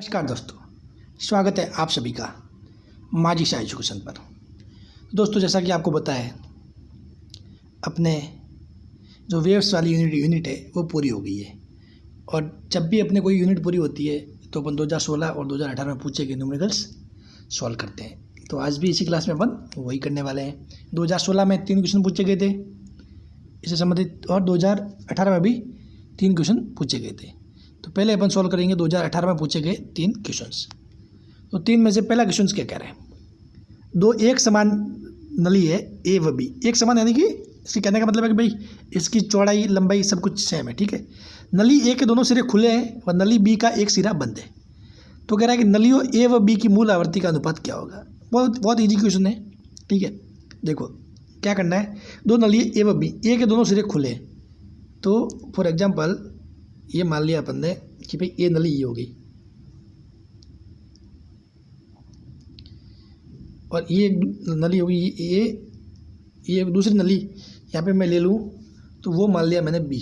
नमस्कार दोस्तों, स्वागत है आप सभी का माझी शाह एजुकेशन पर। दोस्तों, जैसा कि आपको पता है, अपने जो वेव्स वाली यूनिट है वो पूरी हो गई है। और जब भी अपने कोई यूनिट पूरी होती है तो अपन 2016 और 2018 में पूछे गए न्यूमेरिकल्स सॉल्व करते हैं। तो आज भी इसी क्लास में अपन वही करने वाले हैं। 2016 में 3 क्वेश्चन पूछे गए थे इससे संबंधित, और 2018 में भी 3 क्वेश्चन पूछे गए थे। तो पहले अपन सॉल्व करेंगे 2018 में पूछे गए 3 क्वेश्चंस। तो 3 में से पहला क्वेश्चन क्या कह रहे हैं, दो एक समान नली है ए व बी। एक समान यानी कि इसके कहने का मतलब है कि भाई इसकी चौड़ाई लंबाई सब कुछ सेम है, ठीक है। नली ए के दोनों सिरे खुले हैं और नली बी का एक सिरा बंद है। तो कह रहा है कि नलियों ए व बी की मूल आवृत्ति का अनुपात क्या होगा। बहुत ईजी क्वेश्चन है, ठीक है। देखो क्या करना है, दो नलियाँ ए व बी, ए के दोनों सिरे खुले हैं। तो फॉर एग्जाम्पल ये मान लिया अपन ने कि भाई ये नली ये हो गई और ये नली होगी ये दूसरी नली यहाँ पे मैं ले लूँ तो वो मान लिया मैंने बी।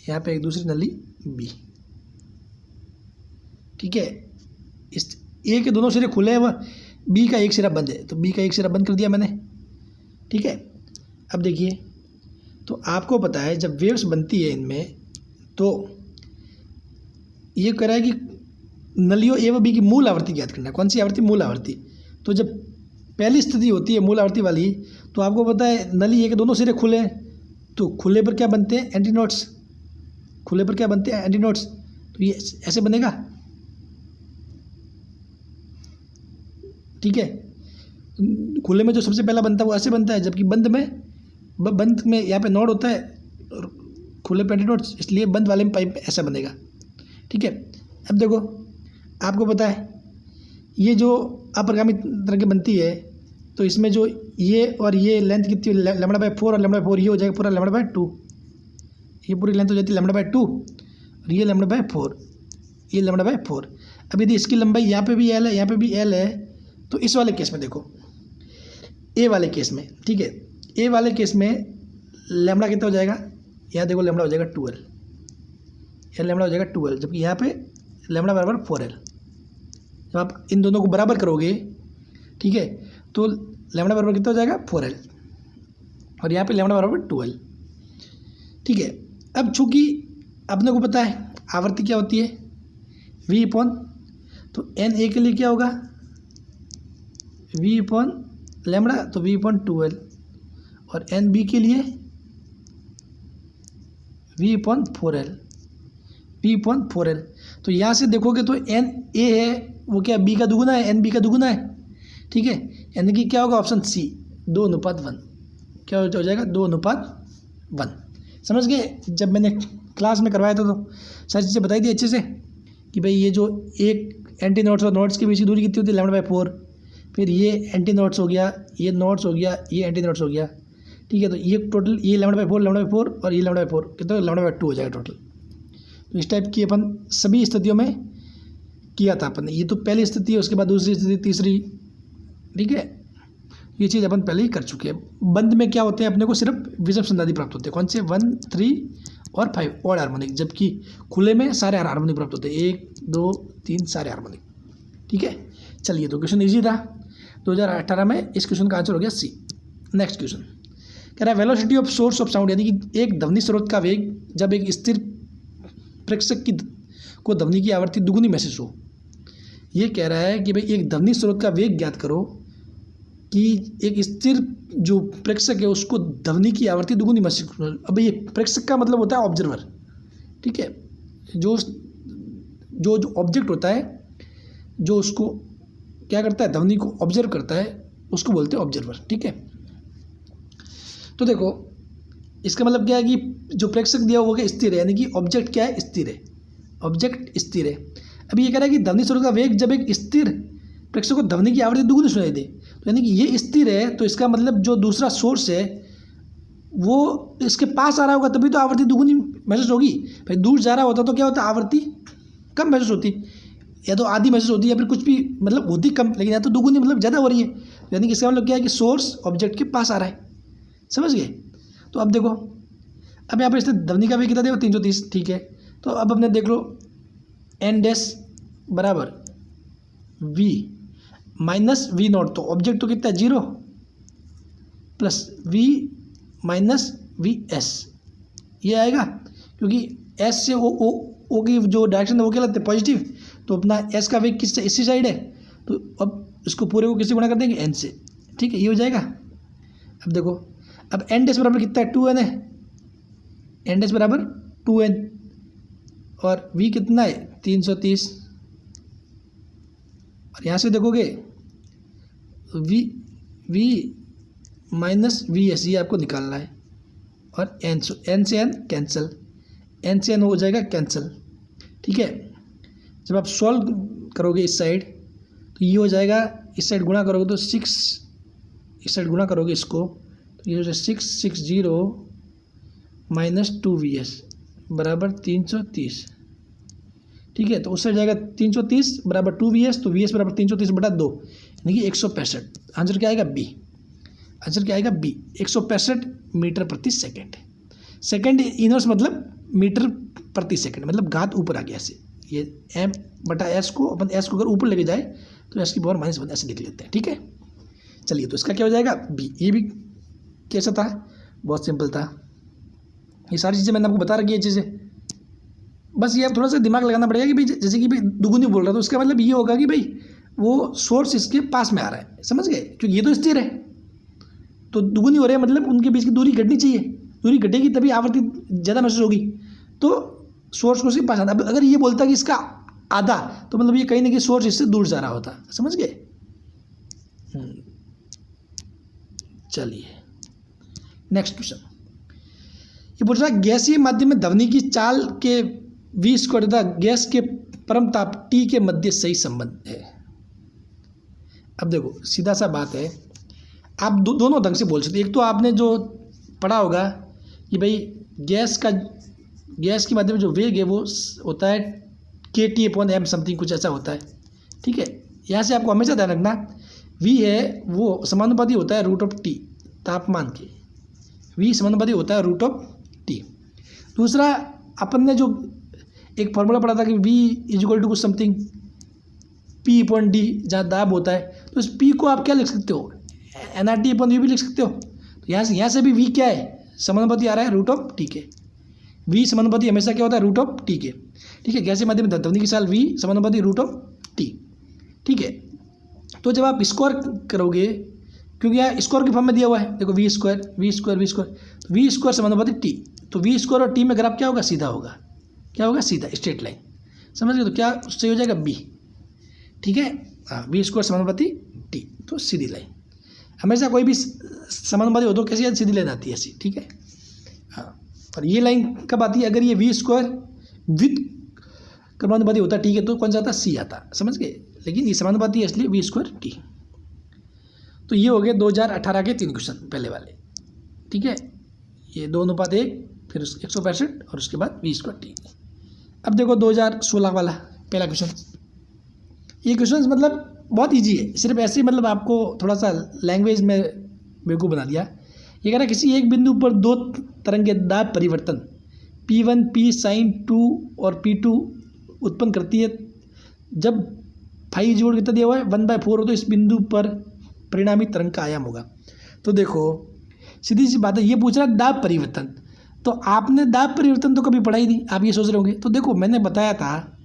यहाँ पे एक दूसरी नली बी, ठीक है। इस ए के दोनों सिरे खुले हैं व बी का एक सिरा बंद है, तो बी का एक सिरा बंद कर दिया मैंने, ठीक है। अब देखिए, तो आपको पता है जब वेव्स बनती है इनमें, तो ये कह रहा है कि नलियों ए व बी की मूल आवृत्ति ज्ञात करना है। कौन सी आवृत्ति? मूल आवृत्ति। तो जब पहली स्थिति होती है मूल आवृत्ति वाली, तो आपको पता है नली ए के दोनों सिरे खुले हैं, तो खुले पर क्या बनते हैं? एंटीनोड्स। खुले पर क्या बनते हैं? एंटीनोड्स। तो ये ऐसे बनेगा, ठीक है। खुले में जो सबसे पहला बनता है वो ऐसे बनता है, जबकि बंद में यहाँ पे नोड होता है और खुले पे एंटीनोड्स, इसलिए बंद वाले में पाइप ऐसा बनेगा, ठीक है। अब देखो आपको पता है ये जो अपरगामी तरह की बनती है, तो इसमें जो ये और ये लेंथ कितनी, λ/4 और λ/4, ये हो जाएगा पूरा λ/2। ये पूरी लेंथ हो जाती है λ/2 और ये λ/4, ये λ/4। अब यदि इसकी लंबाई यहाँ पे भी L है, यहाँ पे भी L है, तो इस वाले केस में देखो, ए वाले केस में, ठीक है, ए वाले केस में लैम्बडा कितना हो जाएगा? यहाँ देखो लैम्बडा हो जाएगा 12, यह लैम्बडा हो जाएगा 12, जबकि यहाँ पे लैम्बडा बराबर 4L। जब आप इन दोनों को बराबर करोगे, ठीक है, तो लैम्बडा बराबर कितना हो जाएगा? 4L, और यहाँ पे लैम्बडा बराबर 2L, ठीक है। अब चूँकि अपने को पता है आवृत्ति क्या होती है, V अपॉन, तो एन ए के लिए क्या होगा? V अपॉन लैम्बडा, तो V अपॉन 2L, और एन बी के लिए V upon 4L, V upon 4L। तो यहाँ से देखोगे तो एन ए है वो क्या बी का दुगुना है, एन बी का दुगुना है, ठीक है। यानी कि क्या होगा? Option C, 2:1। क्या हो जाएगा? 2:1। समझ गए? जब मैंने क्लास में करवाया था तो सारी चीज़ें बताई थी अच्छे से कि भाई ये जो एक एंटी नोड्स और नोड्स के बीच की दूरी कितनी होती है? λ/4। फिर ये एंटी नोड्स हो गया, ये नोड्स हो गया, ये एंटी नोड्स हो गया, ठीक है। तो ये टोटल ये λ/4 और ये λ/4 कितना? λ/2 हो जाएगा टोटल। तो इस टाइप की अपन सभी स्थितियों में किया था अपन ने। ये तो पहली स्थिति है, उसके बाद दूसरी स्थिति, तीसरी, ठीक है। ये चीज़ अपन पहले ही कर चुके हैं। बंद में क्या होते हैं? अपने को सिर्फ विषम संधादि प्राप्त होते हैं। कौन से? 1, 3 और 5 ऑड हार्मोनिक, जबकि खुले में सारे हार्मोनिक प्राप्त होते हैं, 1, 2, 3 सारे हार्मोनिक, ठीक है। चलिए, तो क्वेश्चन ईजी था 2018 में। इस क्वेश्चन का आंसर हो गया सी। नेक्स्ट क्वेश्चन कह रहा है velocity of source of sound, यानी कि एक ध्वनि स्रोत का वेग जब एक स्थिर प्रेक्षक को ध्वनि की आवृत्ति दुगुनी महसूस हो। ये कह रहा है कि भाई एक ध्वनि स्रोत का वेग ज्ञात करो कि एक स्थिर जो प्रेक्षक है उसको ध्वनि की आवृत्ति दुगुनी महसूस हो। अब ये प्रेक्षक का मतलब होता है ऑब्जर्वर, ठीक है। जो ऑब्जेक्ट होता है, जो उसको क्या करता है? ध्वनि को ऑब्जर्व करता है, उसको बोलते हैं ऑब्जर्वर, ठीक है। तो देखो इसका मतलब क्या है कि जो प्रेक्षक दिया हुआ है स्थिर है, यानी कि ऑब्जेक्ट क्या है? स्थिर है, ऑब्जेक्ट स्थिर है। अभी ये कह रहा है कि ध्वनि स्रोत का वेग जब एक स्थिर प्रेक्षक को ध्वनि की आवृत्ति दुगुनी सुनाई दे, तो यानी कि ये स्थिर है, तो इसका मतलब जो दूसरा सोर्स है वो इसके पास आ रहा होगा, तभी तो आवृत्ति दुगुनी महसूस होगी। भाई दूर जा रहा होता तो क्या होता? आवृत्ति कम महसूस होती, या तो आधी महसूस होती है, या फिर कुछ भी मतलब होती कम, लेकिन या तो दुगुनी मतलब ज़्यादा हो रही है। यानी कि इसका मतलब क्या है कि सोर्स ऑब्जेक्ट के पास आ रहा है। समझ गए? तो अब देखो, अब यहाँ पर इसने ध्वनि का वेग कितना देखो? 330, ठीक है। तो अब हमने देख लो एन डैश बराबर वी माइनस वी नॉट, तो ऑब्जेक्ट तो कितना है 0 plus v minus v s, ये आएगा क्योंकि एस से ओ की जो डायरेक्शन है वो क्या लगता है पॉजिटिव, तो अपना एस का वेग किस इसी साइड है, तो अब इसको पूरे को किससे गुणा कर देंगे एन से, ठीक है ये हो जाएगा। अब देखो अब एन डैश बराबर कितना है 2n है, एन डैश बराबर 2n और v कितना है 330, और यहाँ से देखोगे v माइनस वी एस ये आपको निकालना है, और एन से एन कैंसिल, एन से एन हो जाएगा कैंसिल, ठीक है। जब आप सॉल्व करोगे इस साइड तो ये हो जाएगा, इस साइड गुणा करोगे तो 6, इस साइड गुणा करोगे इसको तो ये हो जाएगा 660 माइनस 2vs बराबर 330, ठीक है। तो उस साइड जाएगा 330 बराबर 2vs, तो vs बराबर 330/2 यानी कि 165। आंसर क्या आएगा बी, आंसर क्या आएगा बी 165 मीटर प्रति सेकेंड। सेकेंड इनवर्स मतलब मीटर प्रति सेकेंड, मतलब घात ऊपर आ गया ऐसे, ये m/s को अपन s को अगर ऊपर लेके जाए तो s की पावर -1 ऐसे लिख लेते हैं, ठीक है। चलिए तो इसका क्या हो जाएगा बी। ये भी कैसा था, बहुत सिंपल था, ये सारी चीज़ें मैंने आपको बता रखी है चीज़ें, बस ये आप थोड़ा सा दिमाग लगाना पड़ेगा कि भाई जैसे कि भाई दुगुनी बोल रहा है तो उसका मतलब ये होगा कि भाई वो सोर्स इसके पास में आ रहा है, समझ गए, क्योंकि ये तो स्थिर है तो दुगुनी हो रही है, मतलब उनके बीच की दूरी घटनी चाहिए, दूरी घटेगी तभी आवृत्ति ज़्यादा महसूस होगी, तो सोर्स को उसके पास आता। अब अगर ये बोलता कि इसका आधा, तो मतलब ये कहीं ना कहीं सोर्स इससे दूर जा रहा होता, समझ गए। चलिए नेक्स्ट क्वेश्चन, ये पूछ रहा है गैसीय माध्यम में ध्वनि की चाल के v² तथा गैस के परम ताप T के मध्य सही संबंध है। अब देखो सीधा सा बात है, आप दोनों ढंग से बोल सकते। एक तो आपने जो पढ़ा होगा कि भाई गैस के माध्यम में जो वेग है वो होता है kT/m समथिंग कुछ ऐसा होता है, ठीक है। यहाँ से आपको हमेशा ध्यान रखना v है वो समानुपाती होता है √T तापमान के, v समानुपाती होता है √T। दूसरा अपन ने जो एक फॉर्मूला पढ़ा था कि v = कुछ समथिंग P/D, जहाँ दाब होता है, तो इस P को आप क्या लिख सकते हो nRT/u भी लिख सकते हो। तो यहाँ से भी v क्या है समानुपाती आ रहा है √T के, v समानुपाती हमेशा क्या होता है √T के, ठीक है। गैसीय माध्यम में ध्वनि की चाल v समानुपाती √T, ठीक है। तो जब आप स्क्वायर करोगे, क्योंकि यहाँ स्क्वायर के फॉर्म में दिया हुआ है, देखो v² समानुपाती t, तो v² और t में ग्राफ क्या होगा सीधा होगा, क्या होगा सीधा स्ट्रेट लाइन, समझ गए। तो क्या सही हो जाएगा बी, ठीक है। हाँ v² समानुपाती t, तो सीधी लाइन हमेशा कोई भी समानुपाती हो तो कैसी सीधी लाइन आती है ऐसी, ठीक है। हाँ और ये लाइन कब आती है, अगर ये v² विद समानुपाती होता है, ठीक है, तो कौन सा आता सी आता, समझ गए। लेकिन ये समानुपाती है इसलिए v² t। तो ये हो गए 2018 के 3 क्वेश्चन पहले वाले, ठीक है। ये 2:1, फिर 165 और उसके बाद v² t। अब देखो 2016 वाला पहला क्वेश्चन। ये क्वेश्चन मतलब बहुत इजी है, सिर्फ ऐसे ही मतलब आपको थोड़ा सा लैंग्वेज में बेवकूफ़ बना दिया। ये कह रहा है किसी एक बिंदु पर दो तरंगें दाब परिवर्तन P1 P sin 2 और P2 उत्पन्न करती है जब फाई जोड़ कितना दिया हुआ है 1/4 हो, तो इस बिंदु पर परिणामी तरंग का आयाम होगा। तो देखो सीधी सी बात है, ये पूछ रहा है दाब परिवर्तन, तो आपने दाब परिवर्तन तो कभी पढ़ा ही नहीं, आप ये सोच रहे होंगे। तो देखो मैंने बताया था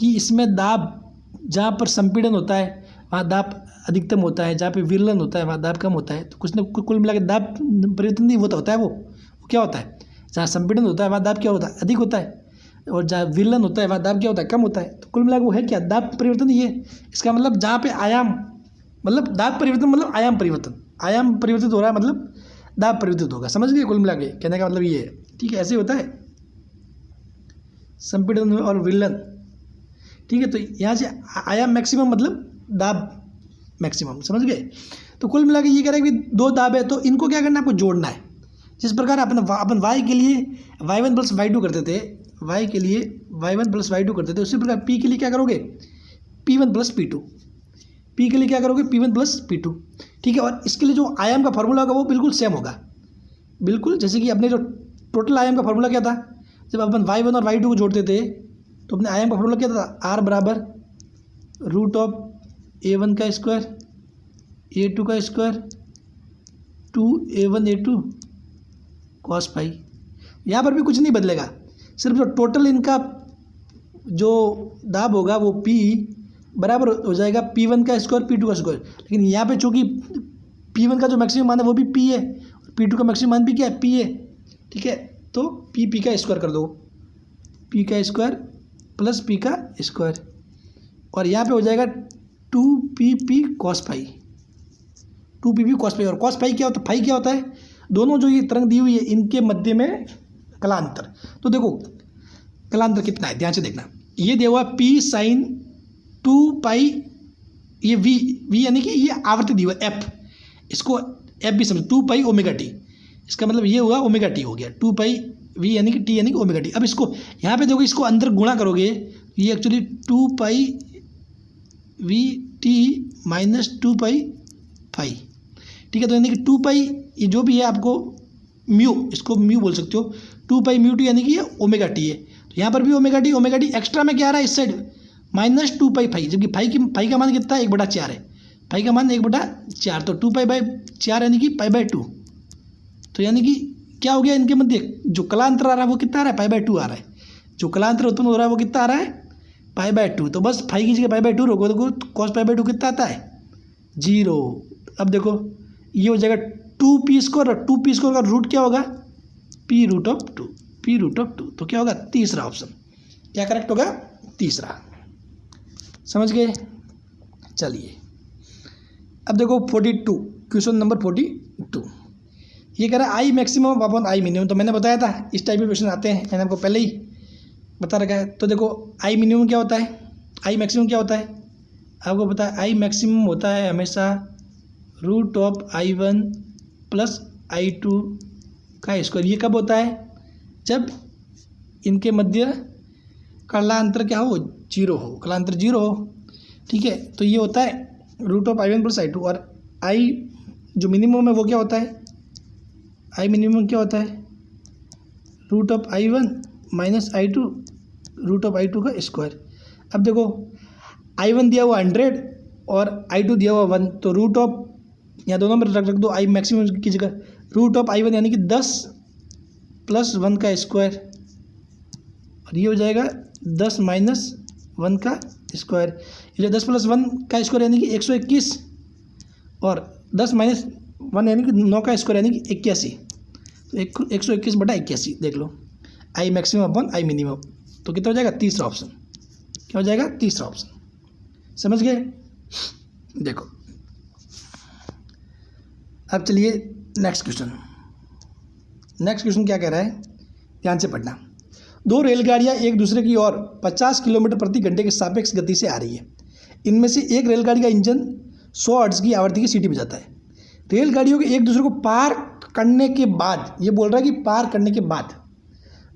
कि इसमें दाब जहाँ पर संपीड़न होता है वहाँ दाब अधिकतम होता है, जहाँ पे विरलन होता है वहाँ दाब कम होता है। तो कुछ न कुल मिला के दाब परिवर्तन नहीं होता है, वो क्या होता है, जहाँ संपीड़न होता है वहाँ दाब क्या होता है अधिक होता है, और जहाँ विरलन होता है वहाँ दाब क्या होता है कम होता है। तो कुल मिला के वो है क्या दाब परिवर्तन ही है। इसका मतलब जहाँ पे आयाम मतलब दाब परिवर्तन मतलब आयाम परिवर्तित हो रहा है, मतलब दाब परिवर्तित होगा, समझ गए। कुल मिला के कहने का मतलब ये है, ठीक है, ऐसे होता है संपीड़न और विरलन, ठीक है। तो यहाँ से आयाम मैक्सिमम मतलब दाब मैक्सिमम, समझ गए। तो कुल मिला के ये कह रहा है कि दो दाब है, तो इनको क्या करना है आपको जोड़ना है। जिस प्रकार अपन y के लिए y1 + y2 करते थे, y के लिए y1 + y2 करते थे, उसी प्रकार p के लिए क्या करोगे p1 + p2, p के लिए क्या करोगे p1 + p2, ठीक है। और इसके लिए जो आयाम का फॉर्मूला होगा वो बिल्कुल सेम होगा, बिल्कुल जैसे कि अपने जो टोटल आयाम का फॉर्मूला क्या था, जब अपन y1 और y2 को जोड़ते थे तो अपने आयाम का फॉर्मूला क्या था, आर बराबर रूट ऑफ A1 का स्क्वायर A2 का square 2A1 A2 cos phi. यहाँ पर भी कुछ नहीं बदलेगा, सिर्फ जो टोटल इनका जो दाब होगा वो P बराबर हो जाएगा P1 का स्क्वायर P2 का स्क्वायर। लेकिन यहाँ पे चूँकि P1 का जो मैक्सिमम मान है वो भी P है, P2 का मैक्सिमम मान भी क्या है, P है। ठीक है, तो P का स्क्वायर कर दो, P का स्क्वायर प्लस P का स्क्वायर, और यहाँ पे हो जाएगा 2PP cos phi, 2PP cos phi. और कॉस फाई क्या होता है, फाई क्या होता है, दोनों जो ये तरंग दी हुई है इनके मध्य में कलांतर। तो देखो कलांतर कितना है, ध्यान से देखना, ये दिया हुआ P साइन 2 ये V यानी कि ये आवृत्ति दी हुआ F, इसको F भी समझ 2 ओमेगा टी, इसका मतलब ये हुआ ओमेगा टी हो गया, 2 V यानी कि T यानी कि ओमेगा टी। अब इसको यहाँ पे देखो, इसको अंदर गुणा करोगे ये actually 2 V T minus 2 phi. ठीक है, तो यानी कि 2 ये जो भी है आपको म्यू, इसको म्यू बोल सकते हो, 2 म्यू टी यानी कि ये ओमेगा टी है। तो यहाँ पर भी ओमेगा टी एक्स्ट्रा में क्या आ रहा है इस साइड माइनस 2 फाई, जबकि फाई का मान कितना है 1/4 है, फाई का मान 1/4, तो 2 यानी कि π/2। तो यानी कि क्या हो गया, इनके मध्य जो कलांतर आ रहा है वो कितना आ रहा है, π/2 आ रहा है, जो कलांतर उत्पन्न हो रहा है वो कितना आ रहा है, π/2। तो बस फाई की जगह π/2 रखो, देखो cos π/2 कितना आता है, 0। अब देखो ये हो जाएगा 2P स्क्वायर, और 2P स्क्वायर का रूट क्या होगा, P रूट ऑफ 2। तो क्या होगा, तीसरा ऑप्शन क्या करेक्ट होगा, तीसरा। समझ गए। चलिए अब देखो 42, क्वेश्चन नंबर 42, ये कह रहा है आई मैक्सिमम अपॉन आई मिनिमम। तो मैंने बताया था इस टाइप के क्वेश्चन आते हैं, मैंने आपको पहले ही बता रखा है। तो देखो आई मिनिमम क्या होता है, आई मैक्सिमम क्या होता है, आपको पता है आई मैक्सिमम होता है हमेशा root of I1 plus I2 का स्क्वायर। ये कब होता है, जब इनके मध्य कलांतर क्या हो, 0 हो, कलांतर 0 हो। ठीक है, तो ये होता है root of I1 plus I2, और आई जो मिनिमम है वो क्या होता है, आई मिनिमम क्या होता है, root of I1 minus I2 root of I2 का स्क्वायर। अब देखो I1 दिया हुआ 100 और I2 दिया हुआ 1, तो रूट ऑफ यहाँ दोनों में रख दो, आई मैक्सिमम की जगह रूट ऑफ I1 यानी कि 10 प्लस 1 का स्क्वायर, और ये हो जाएगा 10 माइनस 1 का स्क्वायर। ये 10 प्लस 1 का स्क्वायर यानी कि 121, और 10 माइनस 1 यानी कि 9 का स्क्वायर यानी कि 81। तो 121/81 देख लो, I maximum upon I minimum. तो कितना हो जाएगा, तीसरा ऑप्शन। क्या हो जाएगा, तीसरा ऑप्शन। समझ गए। देखो अब चलिए नेक्स्ट क्वेश्चन। नेक्स्ट क्वेश्चन क्या कह रहा है, ध्यान से पढ़ना। दो रेलगाड़ियां एक दूसरे की ओर 50 किलोमीटर प्रति घंटे के सापेक्ष गति से आ रही है। इनमें से एक रेलगाड़ी का इंजन 100 हर्ट्ज की आवृत्ति की सीटी बजाता है। रेलगाड़ियों के एक दूसरे को पार करने के बाद, ये बोल रहा है कि पार करने के बाद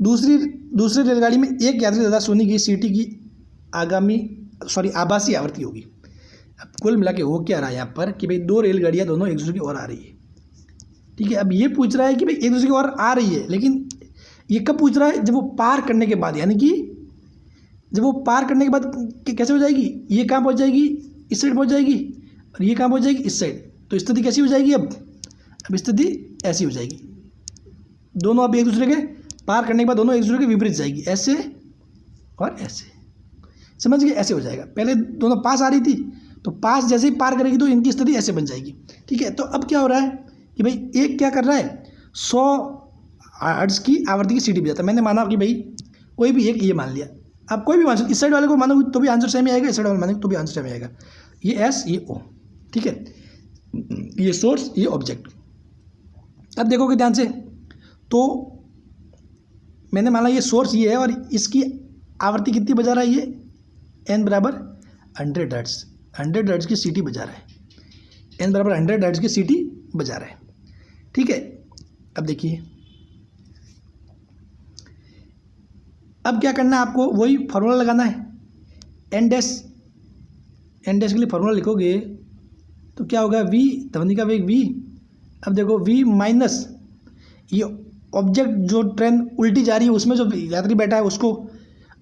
दूसरी रेलगाड़ी में एक यात्री ज़्यादा सुनी गई सीटी की आभासी आवृत्ति होगी। अब कुल मिला के हो क्या रहा है यहाँ पर कि भाई दो रेलगाड़ियाँ दोनों एक दूसरे की ओर आ रही है। ठीक है, अब ये पूछ रहा है कि भाई एक दूसरे की ओर आ रही है, लेकिन ये कब पूछ रहा है, जब वो पार करने के बाद, यानी कि जब वो पार करने के बाद कैसे हो जाएगी, ये कहाँ पहुँच जाएगी, इस साइड पहुँच जाएगी, और ये कहाँ पहुँच जाएगी, इस साइड। तो स्थिति कैसी हो जाएगी, अब स्थिति ऐसी हो जाएगी, दोनों अब एक दूसरे के पार करने के बाद दोनों एक दूसरे के विपरीत जाएगी, ऐसे और ऐसे। समझ गए, ऐसे हो जाएगा। पहले दोनों पास आ रही थी, तो पास जैसे ही पार करेगी तो इनकी स्थिति ऐसे बन जाएगी। ठीक है, तो अब क्या हो रहा है कि भाई एक क्या कर रहा है, 100 हर्ट्ज की आवृत्ति की सीटी बजाता है। मैंने माना कि भाई कोई भी एक ये मान लिया, आप कोई भी मान सकते, इस साइड वाले को मानोगे तो भी आंसर सेम ही आएगा, इस साइड वाले मानेंगे तो भी आंसर सेम ही आएगा। ये एस, ये ओ। ठीक है, ये सोर्स, ये ऑब्जेक्ट। अब देखोगे ध्यान से, तो मैंने माना ये सोर्स ये है और इसकी आवृत्ति कितनी बजा रहा है, ये n बराबर 100 हर्ट्ज, 100 हर्ट्ज की सीटी बजा रहा है, n बराबर 100 हर्ट्ज की सीटी बजा रहा है। ठीक है, अब देखिए, अब क्या करना है आपको, वही फार्मूला लगाना है, एन डैश के लिए फार्मूला लिखोगे तो क्या होगा, v ध्वनि का वेग v। अब देखो v माइनस ये ऑब्जेक्ट, जो ट्रेन उल्टी जा रही है उसमें जो यात्री बैठा है उसको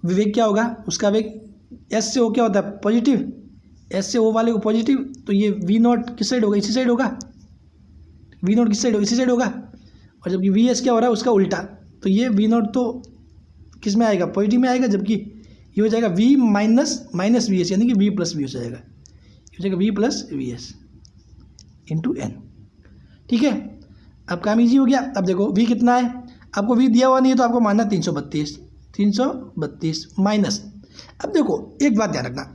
विवेक क्या होगा, उसका वेग एस से ओ क्या होता है पॉजिटिव, एस से ओ वाले को पॉजिटिव, तो ये वी नॉट किस साइड होगा, इसी साइड होगा, वी नॉट किस साइड होगा, इसी साइड होगा। और जबकि वी एस क्या हो रहा है उसका उल्टा, तो ये वी नॉट तो किस में आएगा, पॉजिटिव में आएगा, जबकि ये हो जाएगा वी माइनस वी एस, यानी कि वी प्लस वी हो जाएगा, ये हो जाएगा V plus V S into N. ठीक है, अब काम ईजी हो गया। अब देखो वी कितना है, आपको वी दिया हुआ नहीं है तो आपको मानना 332 माइनस। अब देखो एक बात ध्यान रखना,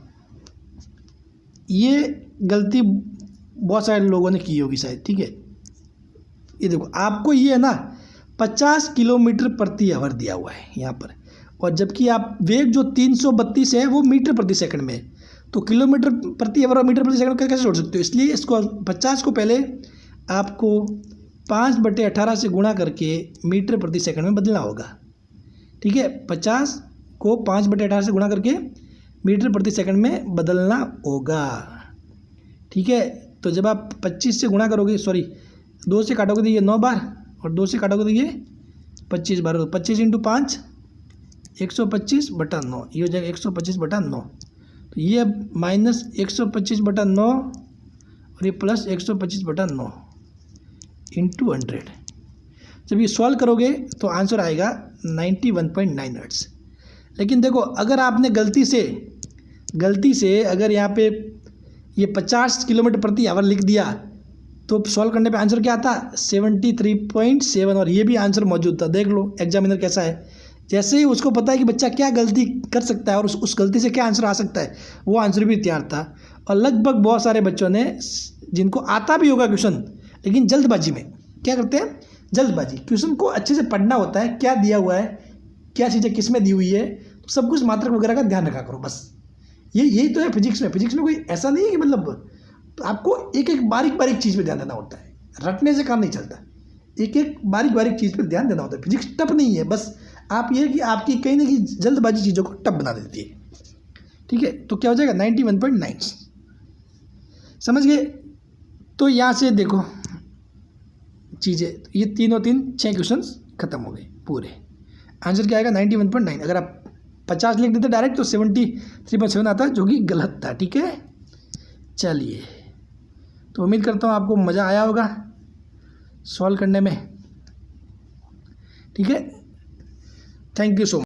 ये गलती बहुत सारे लोगों ने की होगी शायद, ठीक है। ये देखो आपको ये है ना 50 किलोमीटर प्रति आवर दिया हुआ है यहाँ पर, और जबकि आप वेग जो 332 है वो मीटर प्रति सेकंड में है, तो किलोमीटर प्रति आवर और मीटर प्रति सेकंड कैसे जोड़ सकते हो, इसलिए इसको 50 को पहले आपको 5/18 से गुणा करके मीटर प्रति सेकंड में बदलना होगा। ठीक है, 50 को 5/18 से गुणा करके मीटर प्रति सेकंड में बदलना होगा। ठीक है, तो जब आप 25 से गुणा करोगे, सॉरी 2 से काटोगे तो ये 9 बार, और 2 से काटोगे तो ये 25 बार, तो 25 × 5 125/9, ये हो जाएगा 125/9। तो ये अब माइनस 125/9 और ये प्लस 125/9 इंटू 100। जब ये सॉल्व करोगे तो आंसर आएगा 91.9 हर्ट्ज। लेकिन देखो अगर आपने गलती से अगर यहाँ पे ये 50 किलोमीटर प्रति आवर लिख दिया तो सॉल्व करने पे आंसर क्या आता, 73.7, और ये भी आंसर मौजूद था। देख लो एग्जामिनर कैसा है, जैसे ही उसको पता है कि बच्चा क्या गलती कर सकता है और उस गलती से क्या आंसर आ सकता है, वो आंसर भी तैयार था। और लगभग बहुत सारे बच्चों ने, जिनको आता भी होगा क्वेश्चन, लेकिन जल्दबाजी में क्या करते हैं, जल्दबाजी, क्वेश्चन को अच्छे से पढ़ना होता है, क्या दिया हुआ है, क्या चीज़ें किस में दी हुई है, तो सब कुछ मात्रक वगैरह का ध्यान रखा करो। बस यही तो है फिजिक्स में कोई ऐसा नहीं है कि मतलब तो आपको एक एक बारीक चीज़ पे ध्यान देना होता है, रटने से काम नहीं चलता, एक एक बारीक चीज़ पे ध्यान देना होता है। फिजिक्स टफ नहीं है, बस आप ये कि आपकी कहीं ना कहीं जल्दबाजी चीज़ों को टफ बना देती है। ठीक है, तो क्या हो जाएगा 91.9, समझ गए। तो यहाँ से देखो चीज़ें, ये 6 क्वेश्चन खत्म हो गए पूरे। आंसर क्या आएगा 91.9। अगर आप 50 लिख देते डायरेक्ट तो 73.7 आता, जो कि गलत था। ठीक है, चलिए, तो उम्मीद करता हूँ आपको मज़ा आया होगा सॉल्व करने में। ठीक है, थैंक यू सो मच।